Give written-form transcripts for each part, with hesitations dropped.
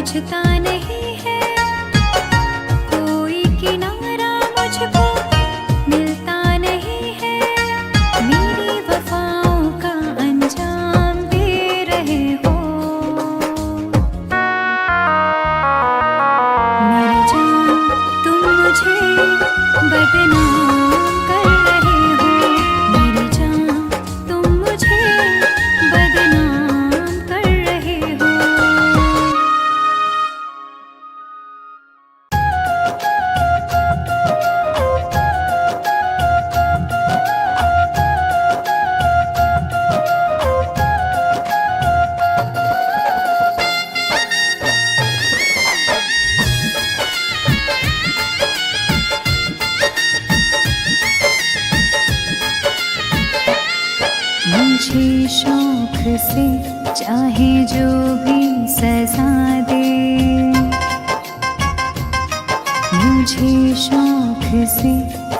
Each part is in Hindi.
बुझता नहीं है, कोई किनारा मुझको मिलता नहीं है। मेरी वफाओं का अंजाम दे रहे हो। मेरी जान तुम मुझे बदनाम कर रहे हो। मेरी जान तुम मुझे बदनाम कर रहे हो। मुझे शौक से चाहे जो भी सजा दे, मुझे शौक से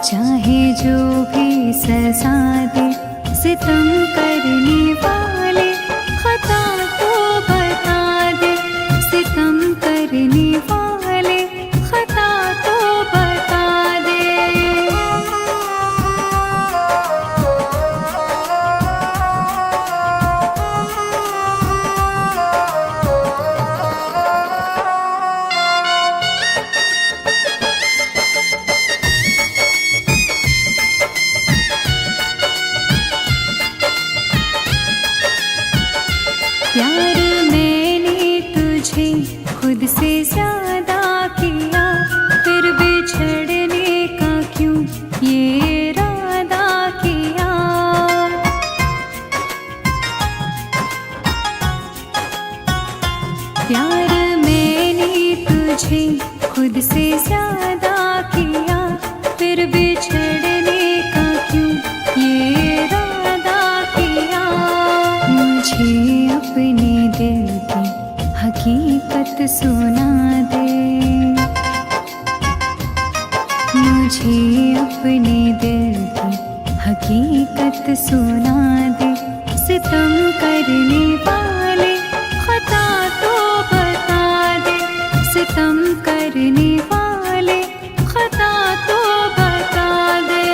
चाहे जो भी सजा दे। सितम करने वाले खता तो बता दे, सितम करने वाले खता तो बता दे। प्यार मैंने तुझे खुद से ज्यादा किया, फिर बिछड़ने का क्यों ये इरादा किया। प्यार मैंने तुझे खुद से ज्यादा किया, फिर बिछड़ने का क्यों ये इरादा किया। मुझे अपने दिल की हकीकत सुना दे, मुझे अपने दिल की हकीकत सुना दे। सितम करने वाले खता तो बता दे, सितम करने वाले खता तो बता दे।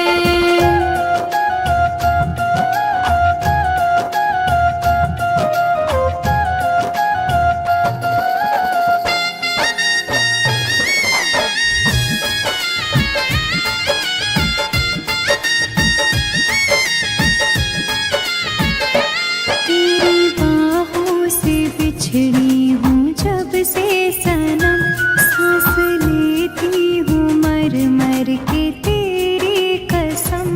तेरी बाहों से बिछड़ी हूँ जब से सनम, सांस लेती हूँ मर मर के तेरी कसम।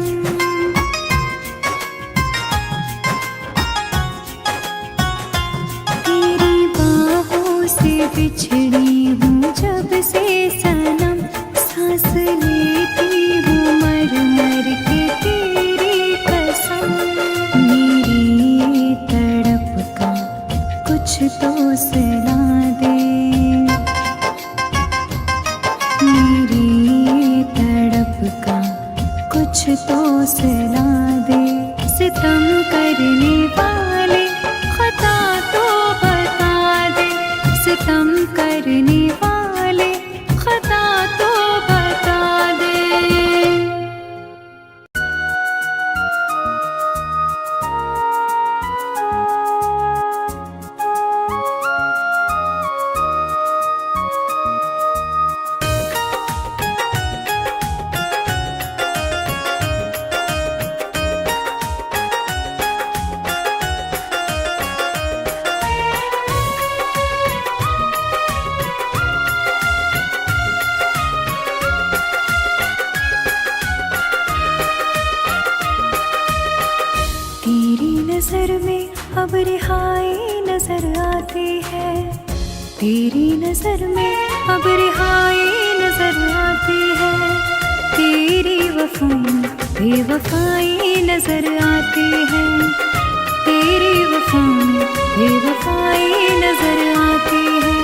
तेरी बाहों से बिछड़ी हूँ जब से सनम, सांस लेती हूँ मर मर के तेरी कसम। मेरी तड़प का कुछ तो सिला दे, मेरी तड़प का कुछ तो सिला दे। सितम करने वाले खता तो बता दे, सितम करने वाले खता तो बता दे। तेरी नजर में अब रिहाई नजर आती है, तेरी नजर में अब रिहाई नजर आती है। तेरी वफाओं में बेवफाई नजर आती है, तेरी वफाओं में बेवफाई नजर आती है।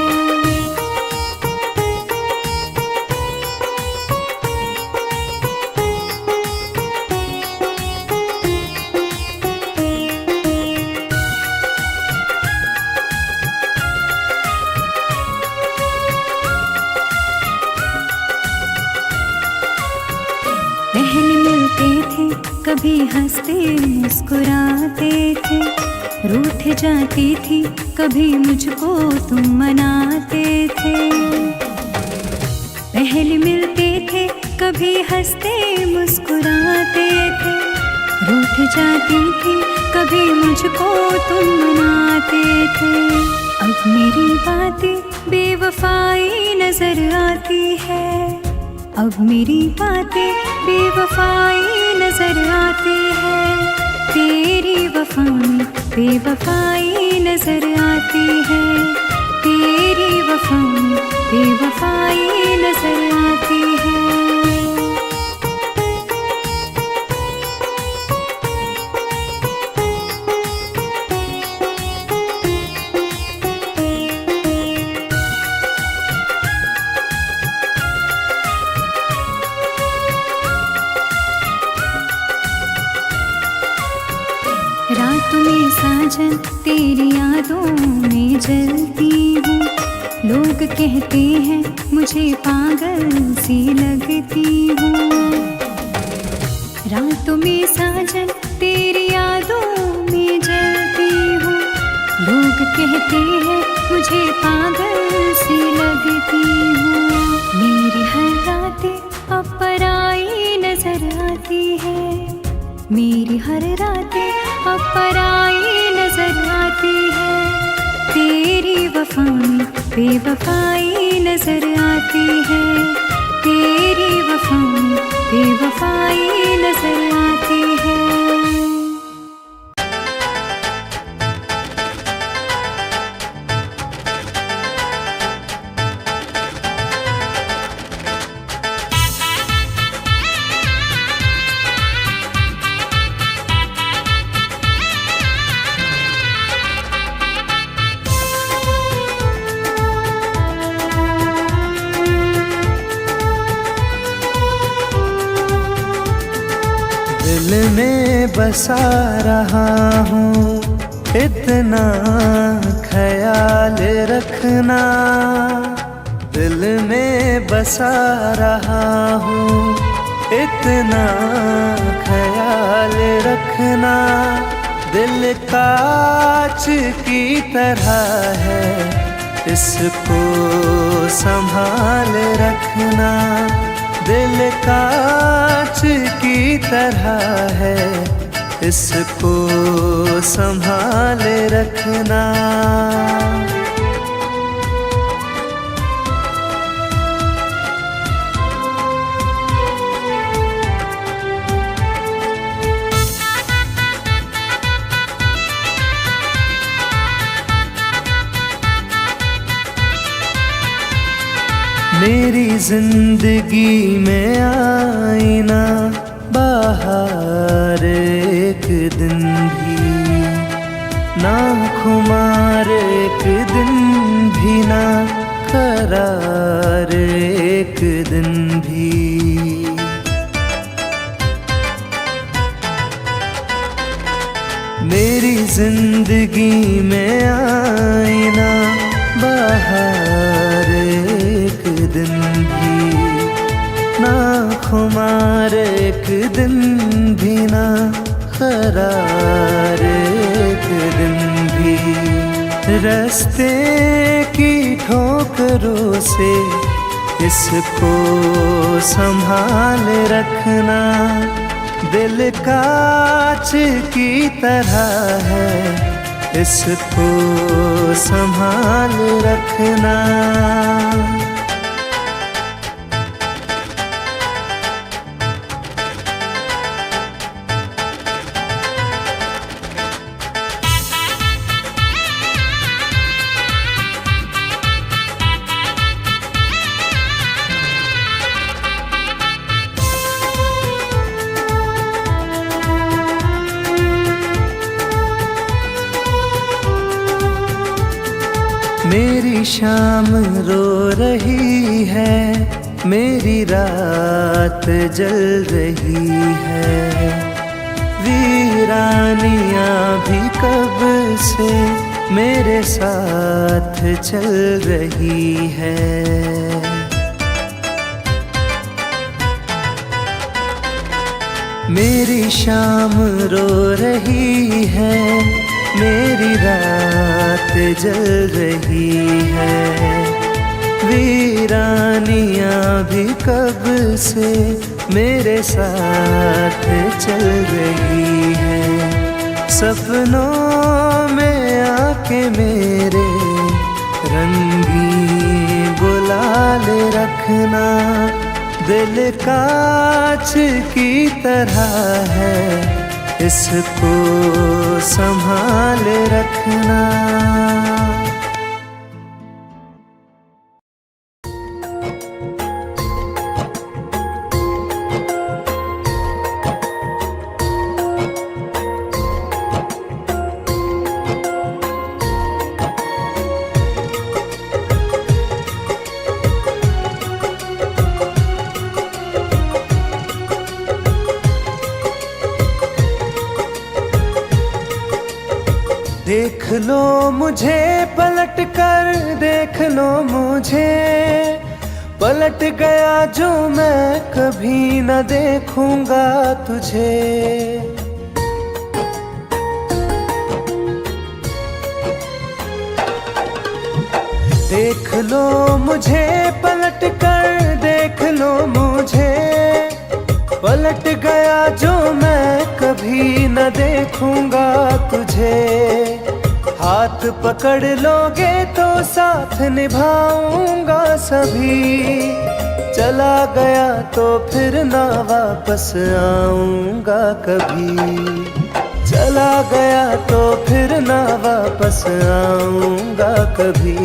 कभी हंसते मुस्कुराते थे, रूठ जाती थी कभी मुझको तुम मनाते थे। पहले मिलते थे कभी हंसते मुस्कुराते थे, रूठ जाती थी कभी मुझको तुम मनाते थे। अब मेरी बातें बेवफाई नजर आती है, अब मेरी बातें बेवफाई नजर आती है। तेरी वफा में बेवफाई नजर आती है, तेरी वफा में बेवफाई नजर आती है। रातों में साजन तेरी यादों में जलती हूँ, लोग कहते हैं मुझे पागल सी लगती हूँ। रातों में साजन तेरी यादों में जलती हूँ, लोग कहते हैं मुझे पागल सी लगती हूँ। मेरी हर रातें अब पराई नजर आती है, मेरी हर रातें अब पराई नजर आती है। तेरी वफा में बेवफाई नजर आती है, तेरी वफा में बेवफाई नजर आती है। दिल में बसा रहा हूँ इतना ख्याल रखना, दिल में बसा रहा हूँ इतना ख्याल रखना। दिल कांच की तरह है, इसको संभाल रखना। दिल कांच की तरह है, इसको संभाल रखना। मेरी जिंदगी में आईना बाहर एक दिन भी ना, खुमार एक दिन भी ना, करार एक दिन भी। मेरी जिंदगी में आईना बाहर एक दिन भी ना, खुमार एक दिन भी ना, करार एक दिन भी। रास्ते की ठोकरों से इसको संभाल रखना। दिल कांच की तरह है, इसको संभाल रखना। मेरी शाम रो रही है, मेरी रात जल रही है। वीरानियाँ भी कब से मेरे साथ चल रही है। मेरी शाम रो रही है, मेरी रात जल रही है। वीरानियां भी कब से मेरे साथ चल रही है। सपनों में आके मेरे रंगीन गुलाल रखना, दिल कांच की तरह है, इसको संभाल रखना। देख लो मुझे पलट कर, देख लो मुझे, पलट गया जो मैं कभी न देखूंगा तुझे। देख लो मुझे पलट कर, देख लो मुझे, पलट गया जो मैं कभी न देखूंगा तुझे। हाथ पकड़ लोगे तो साथ निभाऊंगा सभी, चला गया तो फिर ना वापस आऊंगा कभी। चला गया तो फिर ना वापस आऊंगा कभी।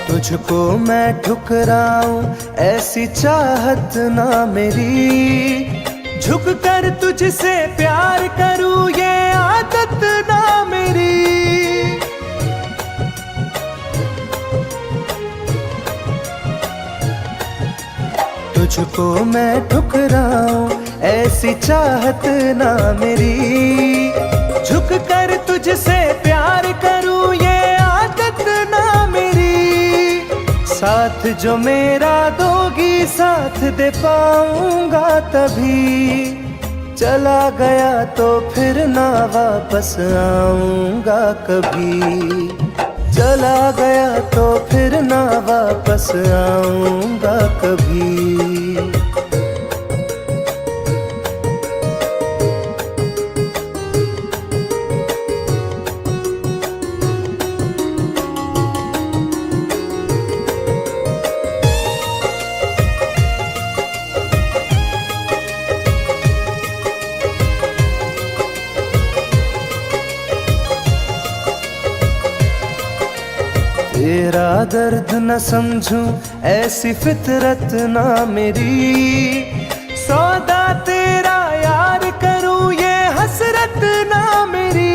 तुझको मैं ठुकराऊं ऐसी चाहत ना मेरी, झुक कर तुझसे प्यार करूं ये आदत ना मेरी। तुझको मैं ठुकराऊं ऐसी चाहत ना मेरी, झुक कर तुझसे प्यार करूं ये आदत ना मेरी। साथ जो मेरा दोगी साथ दे पाऊंगा तभी, चला गया तो फिर ना वापस आऊंगा कभी। चला गया तो फिर ना वापस आऊंगा कभी। तेरा दर्द न समझूं ऐसी फितरत ना मेरी, सौदा तेरा यार करूं ये हसरत ना मेरी।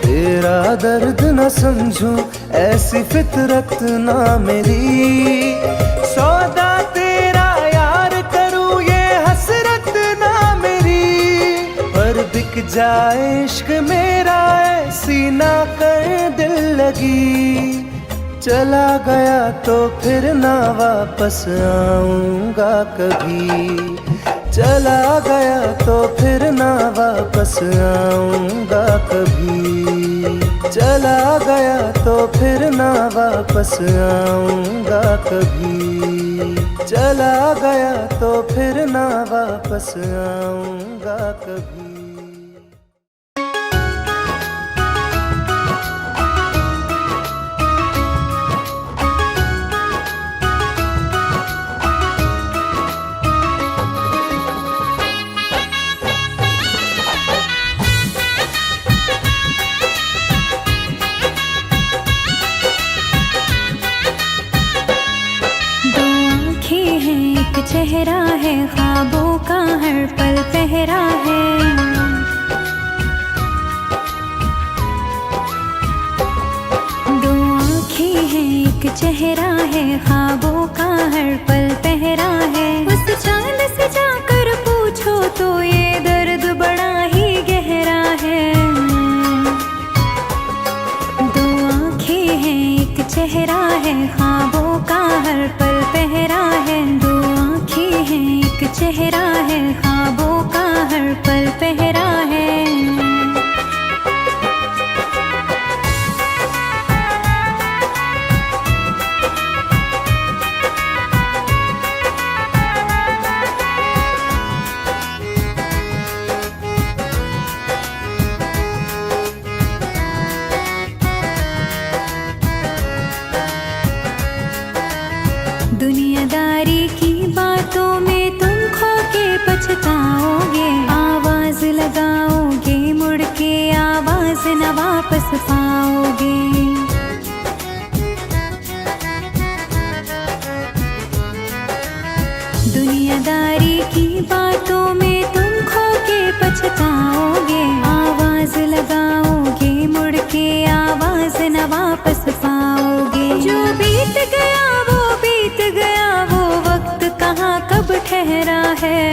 तेरा दर्द न समझूं ऐसी फितरत ना मेरी, सौदा तेरा यार करूं ये हसरत ना मेरी। पर बिक जाए इश्क मेरा ऐसी ना कर दिल लगी, चला गया तो फिर ना वापस आऊंगा कभी। चला गया तो फिर ना वापस आऊंगा कभी। चला गया तो फिर ना वापस आऊंगा कभी। चला गया तो फिर ना वापस आऊंगा कभी। चेहरा है, ख्वाबों का हर पल पहरा है। दो आँखें हैं, एक चेहरा है, ख्वाबों का हर पल पहरा है। उस चांद से जाकर पूछो तो ये दर्द बड़ा ही गहरा है। दो आँखें हैं, एक चेहरा है, ख्वाबों का हर पल पहरा है। दो आँखें हैं, एक चेहरा है, ख्वाबों का हर पल पहरा है। दुनियादारी की बातों में तुम खो के पछताओगे। आवाज लगाओगे, मुड़ के आवाज न वापस पाओगे। दुनियादारी की बातों में तुम खो के पछताओगे। आवाज लगाओगे, मुड़ के आवाज न वापस पाओगे। जो बीत गया वो बीत गया, वो वक्त कहाँ कब ठहरा है।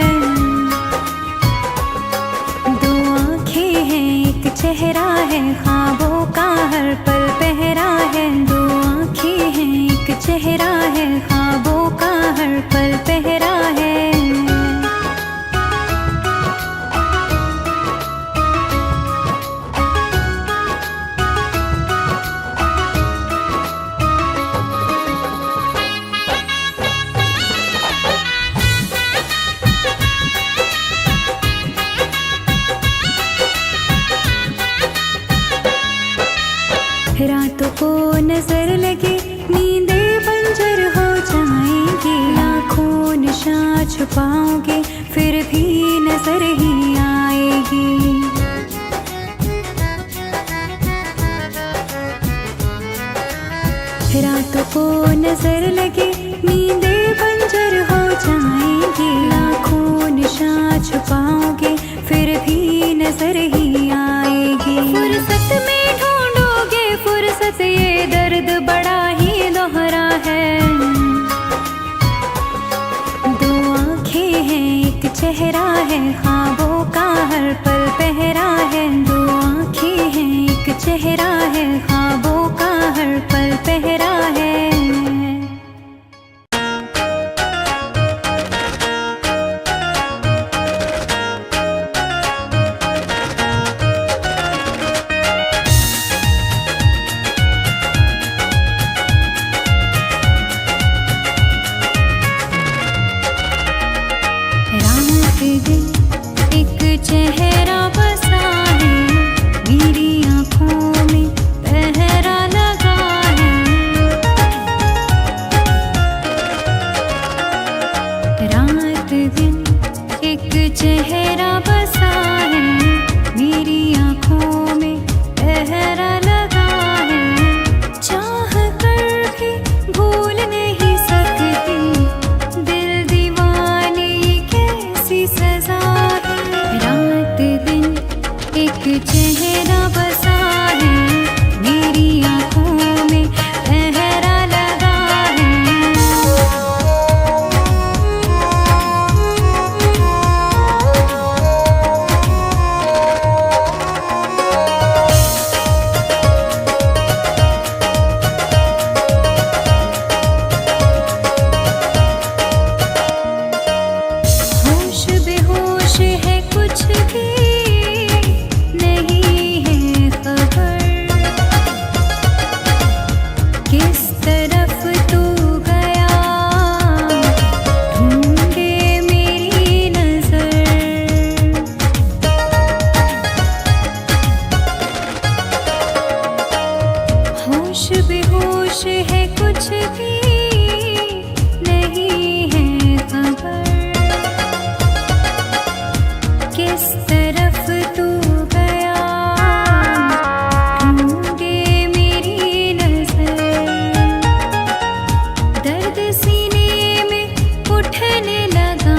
दो आँखें हैं, एक चेहरा है, ख्वाबों का हर पल पहरा है। दो आँखें हैं, एक चेहरा है, ख्वाबों का हर पल पहरा है। रातों को नजर लगे, नींदें बंजर हो जाएंगी। लाखों निशान छुपाओगे, फिर भी नजर ही आएगी। रातों को नजर लगे, नींदें बंजर हो जाएंगी। लाखों निशान छुपाओगे, फिर भी नजर ही आएगी। फुर्सत में ढूंढोगे फुर्सत, ये दर्द बड़ा ही दोहरा है। दो आँखें हैं, एक चेहरा है, ख्वाबों का हर पल पहरा है। दो आँखें हैं, एक चेहरा है, ख्वाबों का हर पल पहरा है। एक चेहरा बसा है, मेरी आँखों में पहरा लगा है। रात दिन एक चेहरा बसा है, मेरी आँखों में पहरा लगा है। चाह कर भी भूल नहीं सकती, दिल दीवाने कैसी सजा है। रात दिन एक चेहरा बसा है, मेरी आँखों में पहरा लगा है। होश बेहोश है, कुछ भी नहीं है खबर। किस तरफ तू गया, ढूंढे मेरी नजर। होश बेहोश है, कुछ भी नहीं है खबर। किस तरफ तू गया, ढूंढे मेरी नजर। दर्द सीने में उठने लगा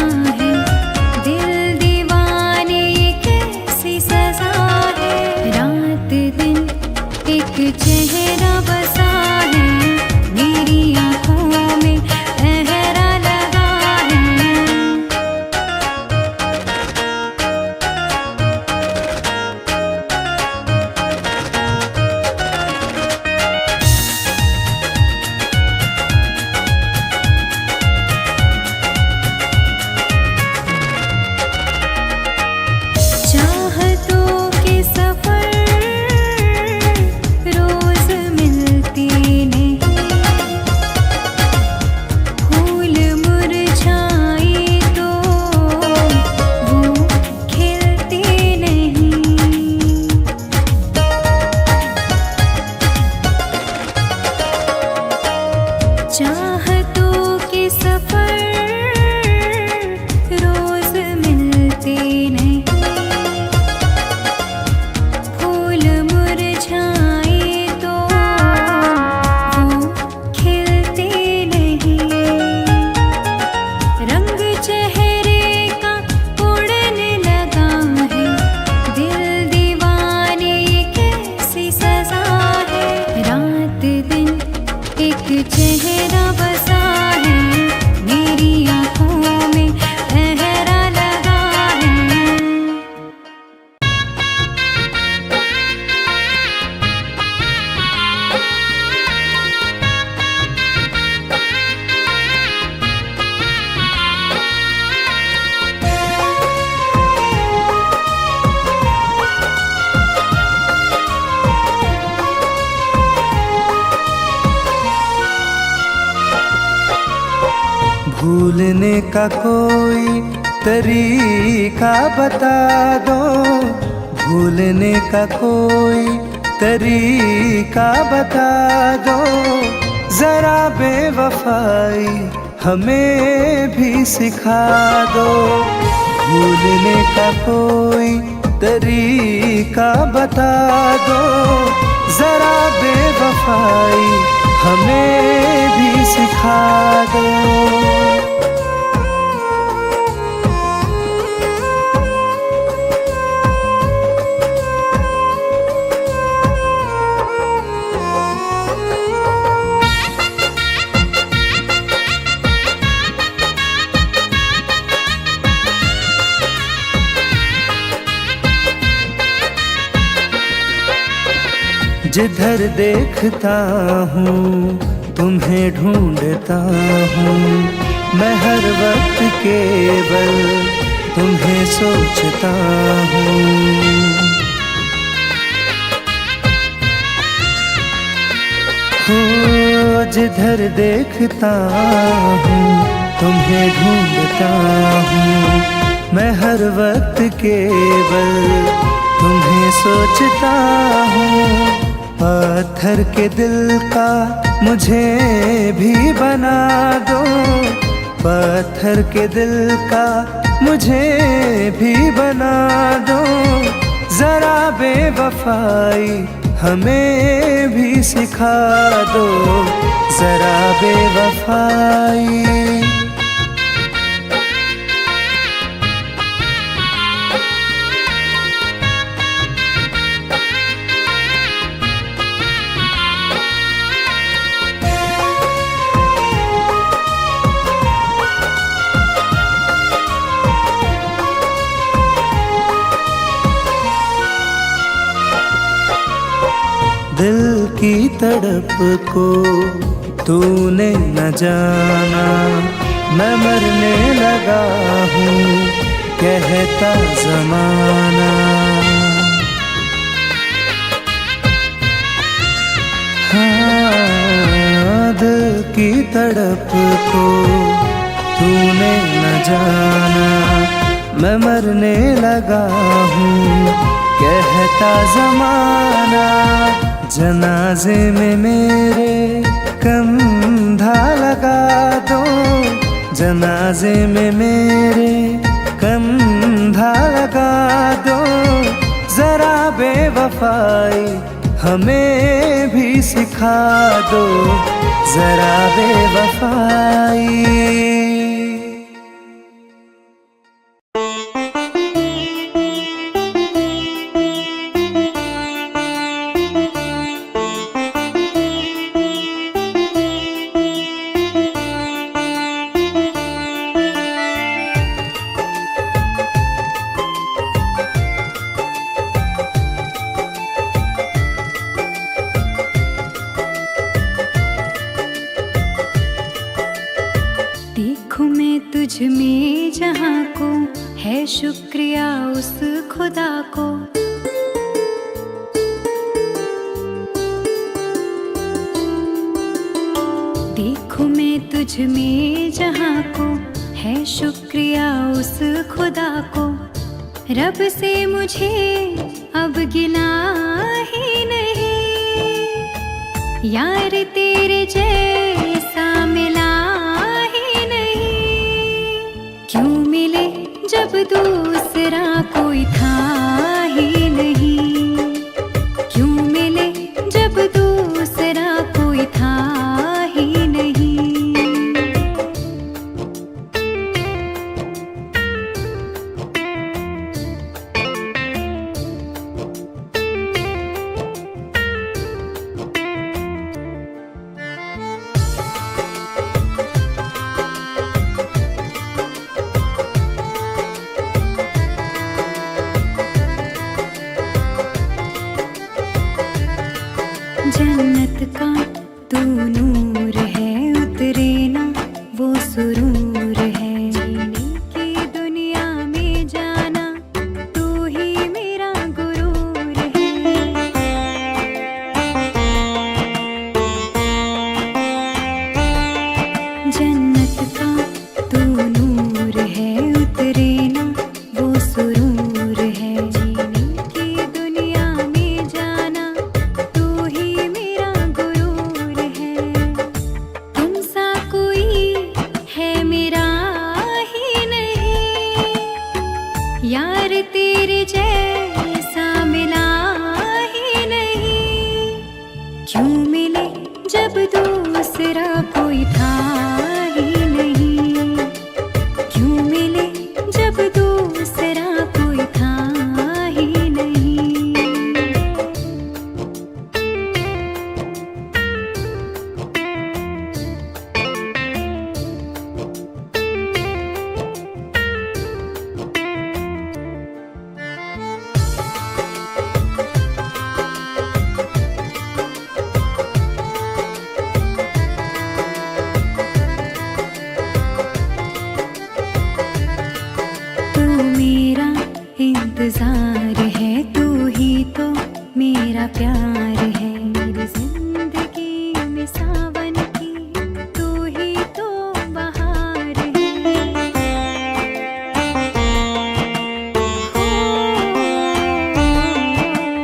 एक चेहरा बसा है मेरी आंखों में, पहरा लगा है। भूलने का कोई तरीका बता दो, भूलने का कोई तरीका बता दो, जरा बेवफाई हमें भी सिखा दो। भूलने का कोई तरीका बता दो, जरा बेवफाई हमें भी सिखा दो। जिधर देखता हूँ तुम्हें ढूंढता हूँ, मैं हर वक्त केवल तुम्हें सोचता हूँ। हो जिधर देखता हूँ तुम्हें ढूंढता हूँ, मैं हर वक्त केवल तुम्हें सोचता हूँ। पत्थर के दिल का मुझे भी बना दो, पत्थर के दिल का मुझे भी बना दो, जरा बेवफाई हमें भी सिखा दो, जरा बेवफाई। दिल की तड़प को तूने न जाना, मैं मरने लगा हूँ कहता ज़माना। हाँ दिल की तड़प को तूने न जाना, मैं मरने लगा हूँ कहता ज़माना। जनाजे में मेरे कंधा लगा दो, जनाजे में मेरे कंधा लगा दो, जरा बेवफाई हमें भी सिखा दो, जरा बेवफाई। देखूं मैं तुझ में जहाँ को है शुक्रिया उस खुदा को, देखूं मैं तुझ में जहाँ को है शुक्रिया उस खुदा को, रब से मुझे अब गिला ही नहीं, यार तेरे जैसा मिला ही नहीं। क्यों मिले जब दूसरा कोई था ही नहीं, क्यों मिले जब दूसरा कोई था ही नहीं। दूसरा कोई था ही नहीं, क्यों मिले जब दूसरा कोई था ही नहीं। इंतजार है, तू ही तो मेरा प्यार है, मेरी जिंदगी में सावन की तू ही तो बहार है।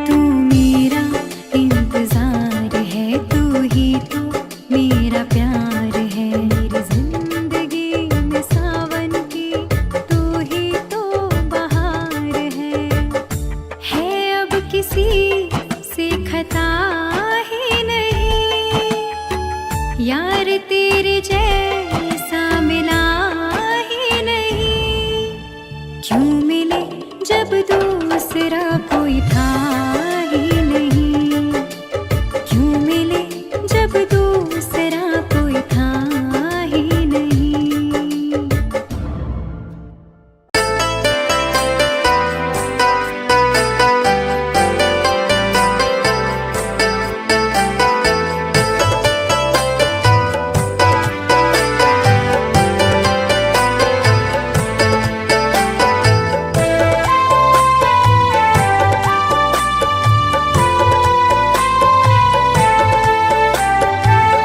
तू मेरा इंतजार है, तू ही तो मेरा प्यार है, मेरी जिंदगी में सावन की तू ही तो बहार है अब किसी से खता ही नहीं, यार तेरे जैसा मिला ही नहीं, क्यों मिले जब दूसरा कोई था ही नहीं, क्यों मिले जब दूसरा कोई था ही नहीं।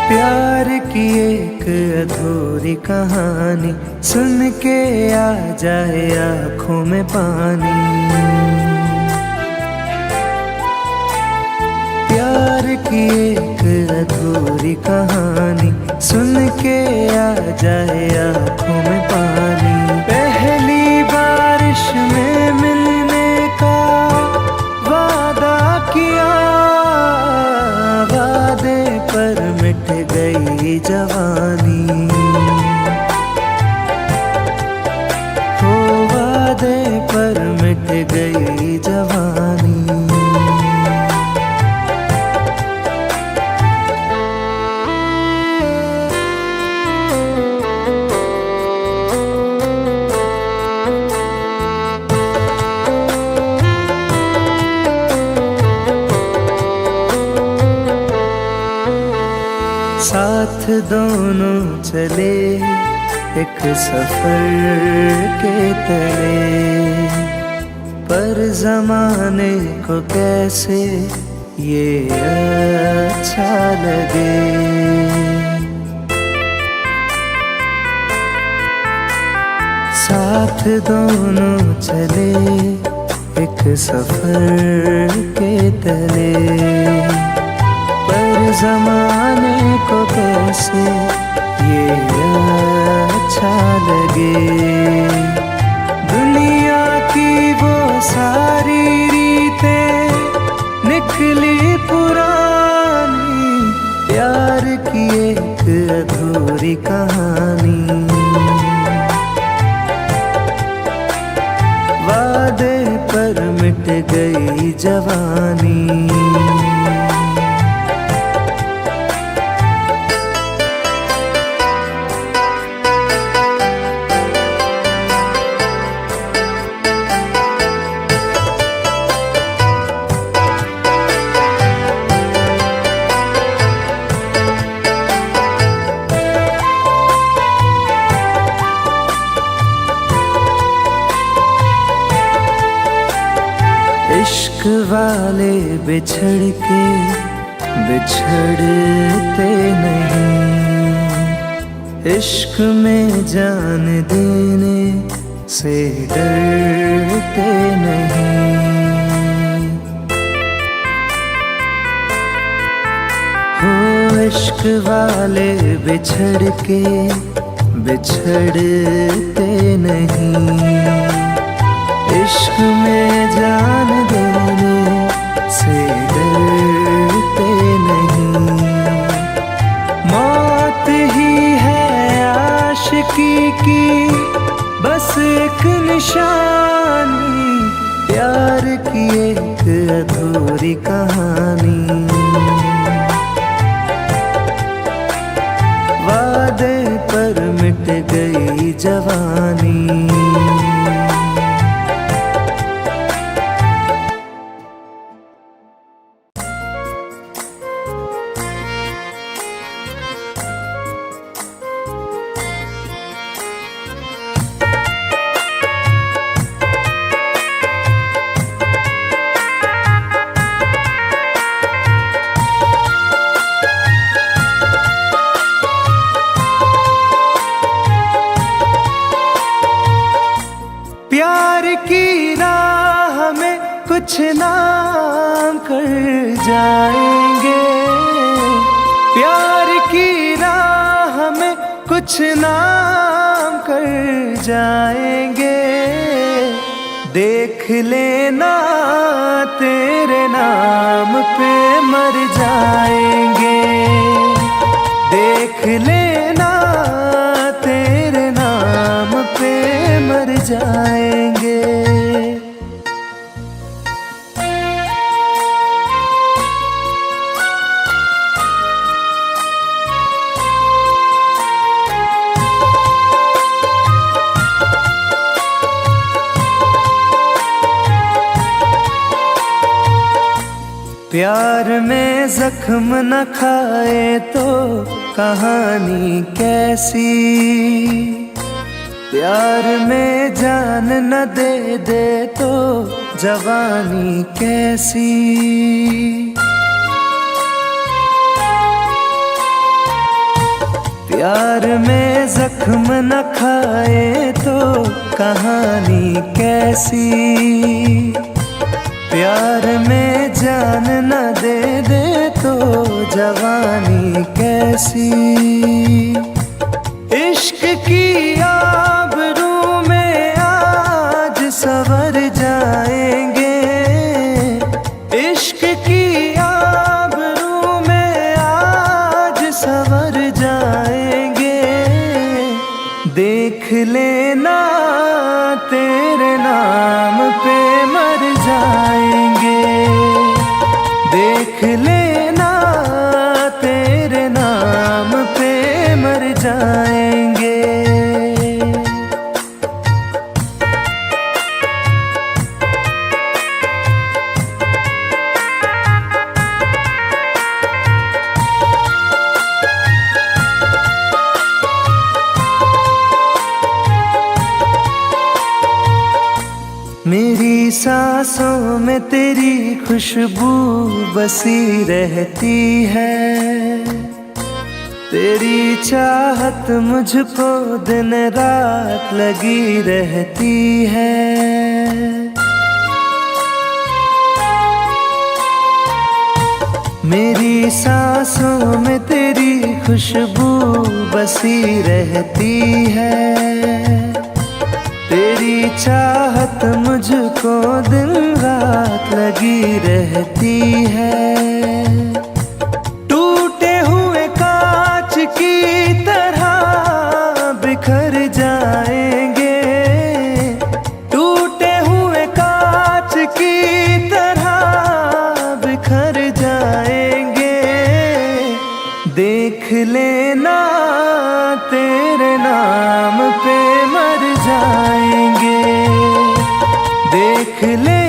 प्यार की एक अधूरी कहानी सुन के आ जाए आँखों में पानी, प्यार की एक अधूरी कहानी सुन के आ जाए आँखों में पानी। पहली बारिश में मिलने का वादा किया, वादे पर मिट गई जवानी, हो वादे पर मिट गई जवानी। साथ दोनों चले एक सफर के तले, पर जमाने को कैसे ये अच्छा लगे। साथ दोनों चले एक सफर के तले, पर जमाने को कैसे ये अच्छा लगे। दुनिया की वो सारी रीतें निकली पुरानी, प्यार की एक अधूरी कहानी। वादे पर मिट गई जवानी। इश्क वाले बिछड़ के बिछड़ते नहीं, इश्क में जान देने से डरते नहीं। हो इश्क वाले बिछड़ के बिछड़ते नहीं, इश्क में जान देने से डरते नहीं। की बस एक निशानी, प्यार की एक अधूरी कहानी। वादे पर मिट गई जवानी। प्यार की राह में कुछ नाम कर जाएंगे, प्यार की राह में कुछ नाम कर जाएंगे। देख लेना तेरे नाम पे मर जाएंगे, देख लेना तेरे नाम पे मर जाएंगे। प्यार में जख्म न खाए तो कहानी कैसी, प्यार में जान न दे दे तो जवानी कैसी। प्यार में जख्म न खाए तो कहानी कैसी, प्यार में जान न दे दे तो जवानी कैसी। इश्क की आबरू में आज संवर जाएंगे, इश्क की आबरू में आज संवर जाएंगे। देख लेना तेरे नाम पे मर जाएंगे, देख लेना तेरे नाम पे मर जाएंगे। मेरी सांसों में तेरी खुशबू बसी रहती है, तेरी चाहत मुझको दिन रात लगी रहती है। मेरी सांसों में तेरी खुशबू बसी रहती है, तेरी चाहत मुझको दिन रात लगी रहती है। टूटे हुए कांच की तरह बिखर जाएंगे, टूटे हुए कांच की तरह बिखर जाएंगे। देख लेना तेरे नाम पे मर जाएंगे, देख ले